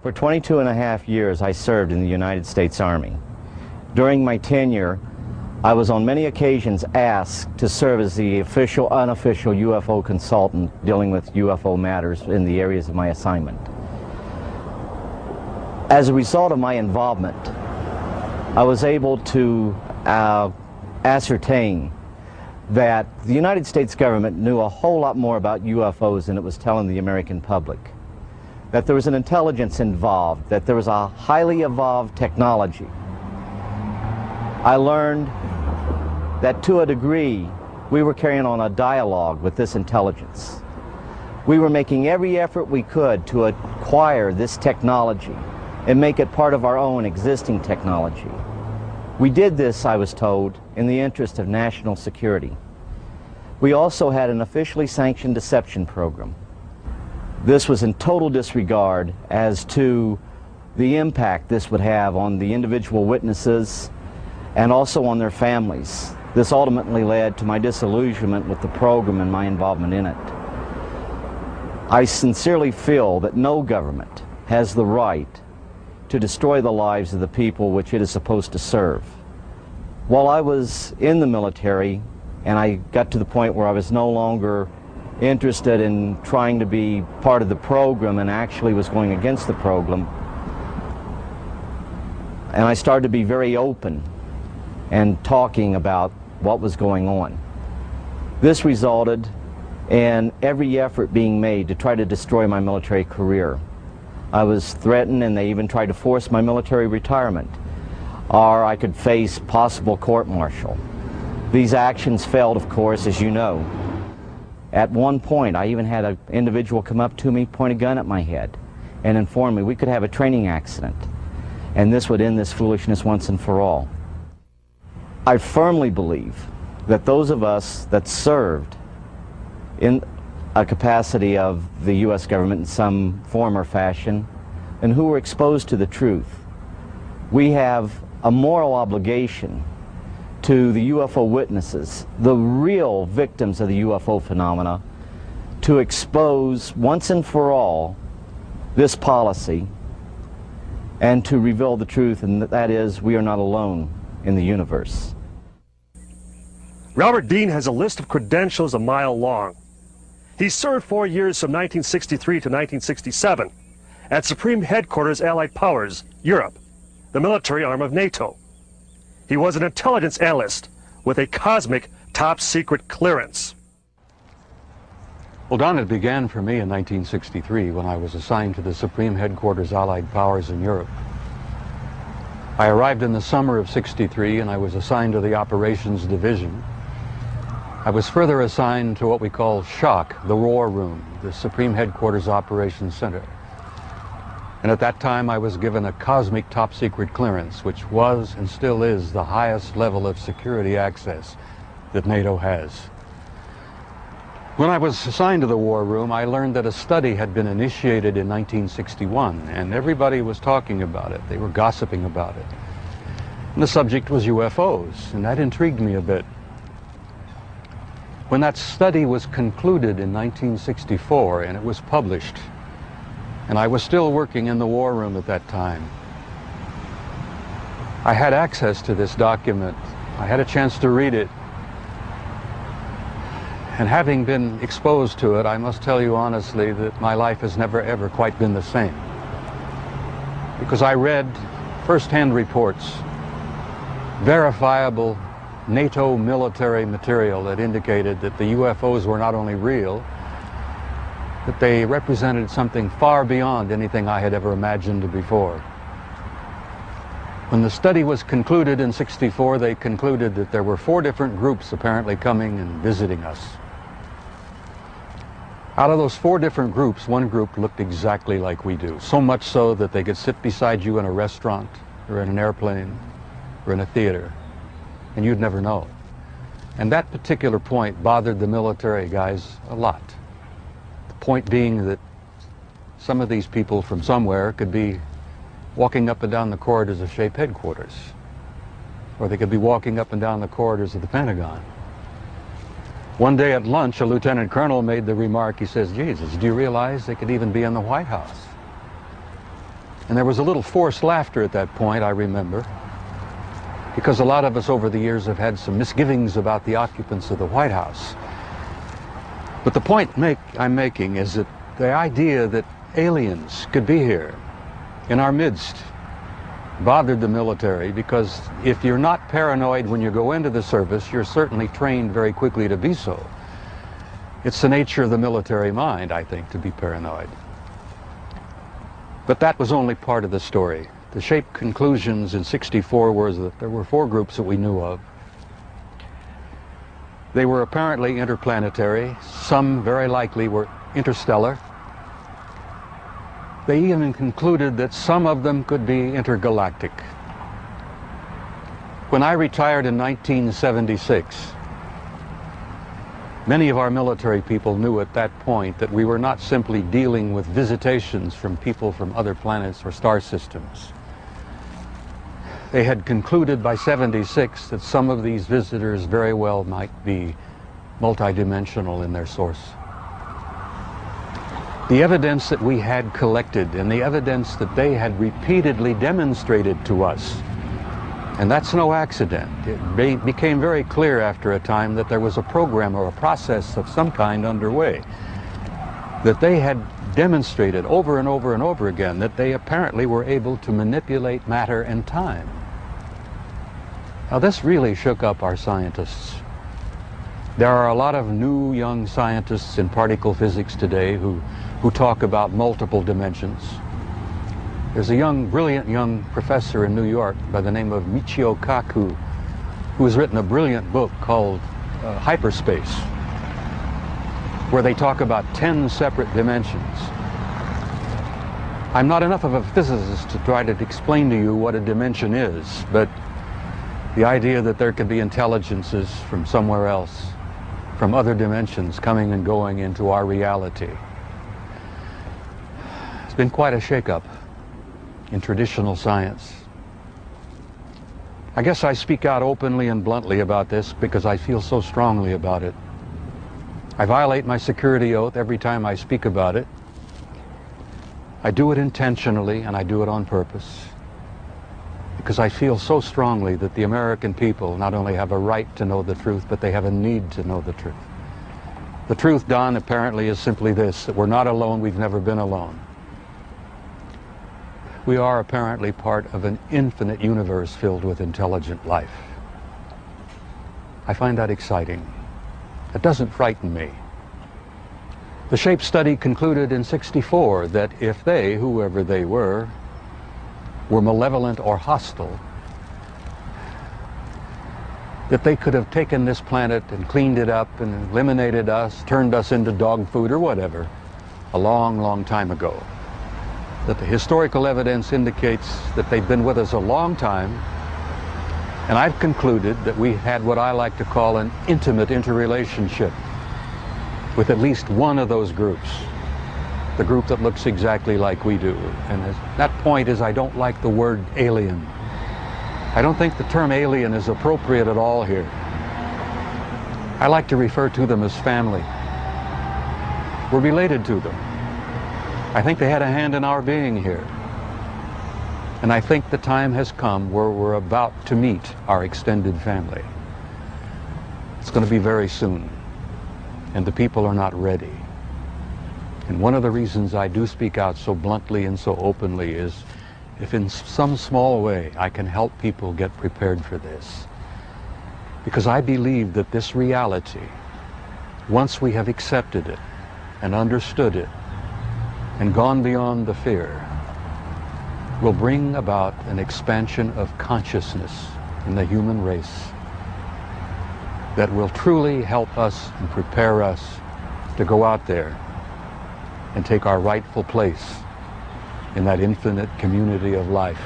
For 22 and a half years, I served in the United States Army. During my tenure, I was on many occasions asked to serve as the official, unofficial UFO consultant dealing with UFO matters in the areas of my assignment. As a result of my involvement, I was able to ascertain that the United States government knew a whole lot more about UFOs than it was telling the American public. That there was an intelligence involved, that there was a highly evolved technology. I learned that to a degree we were carrying on a dialogue with this intelligence. We were making every effort we could to acquire this technology and make it part of our own existing technology. We did this, I was told, in the interest of national security. We also had an officially sanctioned deception program. This was in total disregard as to the impact this would have on the individual witnesses and also on their families. This ultimately led to my disillusionment with the program and my involvement in it. I sincerely feel that no government has the right to destroy the lives of the people which it is supposed to serve. While I was in the military and I got to the point where I was no longer interested in trying to be part of the program and actually was going against the program, and I started to be very open and talking about what was going on. This resulted in every effort being made to try to destroy my military career. I was threatened and they even tried to force my military retirement, or I could face possible court-martial. These actions failed, of course, as you know. At one point, I even had an individual come up to me, point a gun at my head, and inform me we could have a training accident, and this would end this foolishness once and for all. I firmly believe that those of us that served in a capacity of the U.S. government in some form or fashion, and who were exposed to the truth, we have a moral obligation to the UFO witnesses, the real victims of the UFO phenomena, to expose once and for all this policy and to reveal the truth, and that is, we are not alone in the universe. Robert Dean has a list of credentials a mile long. He served 4 years from 1963 to 1967 at Supreme Headquarters Allied Powers, Europe, the military arm of NATO. He was an intelligence analyst with a cosmic top-secret clearance. Well, Don, it began for me in 1963 when I was assigned to the Supreme Headquarters Allied Powers in Europe. I arrived in the summer of '63 and I was assigned to the Operations Division. I was further assigned to what we call SHOC, the War Room, the Supreme Headquarters Operations Center. And at that time I was given a cosmic top-secret clearance, which was and still is the highest level of security access that NATO has. When I was assigned to the War Room, I learned that a study had been initiated in 1961, and everybody was talking about it. They were gossiping about it. And the subject was UFOs, and that intrigued me a bit. When that study was concluded in 1964 and it was published, and I was still working in the War Room at that time, I had access to this document. I had a chance to read it. And having been exposed to it, I must tell you honestly that my life has never ever quite been the same. Because I read first-hand reports, verifiable NATO military material that indicated that the UFOs were not only real, that they represented something far beyond anything I had ever imagined before. When the study was concluded in '64, they concluded that there were 4 different groups apparently coming and visiting us. Out of those 4 different groups, one group looked exactly like we do, so much so that they could sit beside you in a restaurant or in an airplane or in a theater, and you'd never know. And that particular point bothered the military guys a lot. The point being that some of these people from somewhere could be walking up and down the corridors of SHAPE headquarters, or they could be walking up and down the corridors of the Pentagon. One day at lunch, a lieutenant colonel made the remark, he says, "Jesus, do you realize they could even be in the White House?" And there was a little forced laughter at that point, I remember, because a lot of us over the years have had some misgivings about the occupants of the White House. But the point I'm making is that the idea that aliens could be here in our midst bothered the military, because if you're not paranoid when you go into the service, you're certainly trained very quickly to be so. It's the nature of the military mind, I think, to be paranoid. But that was only part of the story. The SHAPE conclusions in '64 were that there were 4 groups that we knew of. They were apparently interplanetary. Some very likely were interstellar. They even concluded that some of them could be intergalactic. When I retired in 1976, many of our military people knew at that point that we were not simply dealing with visitations from people from other planets or star systems. They had concluded by '76 that some of these visitors very well might be multidimensional in their source. The evidence that we had collected and the evidence that they had repeatedly demonstrated to us, and that's no accident. It became very clear after a time that there was a program or a process of some kind underway, that they had demonstrated over and over and over again that they apparently were able to manipulate matter and time. Now, this really shook up our scientists. There are a lot of new young scientists in particle physics today who talk about multiple dimensions. There's a brilliant young professor in New York by the name of Michio Kaku, who has written a brilliant book called Hyperspace, where they talk about 10 separate dimensions. I'm not enough of a physicist to try to explain to you what a dimension is, but the idea that there could be intelligences from somewhere else, from other dimensions, coming and going into our reality. It's been quite a shakeup in traditional science. I guess I speak out openly and bluntly about this because I feel so strongly about it. I violate my security oath every time I speak about it. I do it intentionally and I do it on purpose, because I feel so strongly that the American people not only have a right to know the truth, but they have a need to know the truth. The truth, Don, apparently is simply this, that we're not alone, we've never been alone. We are apparently part of an infinite universe filled with intelligent life. I find that exciting. It doesn't frighten me. The SHAPE study concluded in '64 that if they, whoever they were malevolent or hostile, that they could have taken this planet and cleaned it up and eliminated us, turned us into dog food or whatever, a long, long time ago. That the historical evidence indicates that they've been with us a long time, and I've concluded that we had what I like to call an intimate interrelationship with at least one of those groups, the group that looks exactly like we do. And that point is, I don't like the word alien. I don't think the term alien is appropriate at all here. I like to refer to them as family. We're related to them. I think they had a hand in our being here. And I think the time has come where we're about to meet our extended family. It's going to be very soon, and the people are not ready. And one of the reasons I do speak out so bluntly and so openly is if in some small way I can help people get prepared for this. Because I believe that this reality, once we have accepted it and understood it and gone beyond the fear, will bring about an expansion of consciousness in the human race that will truly help us and prepare us to go out there and take our rightful place in that infinite community of life.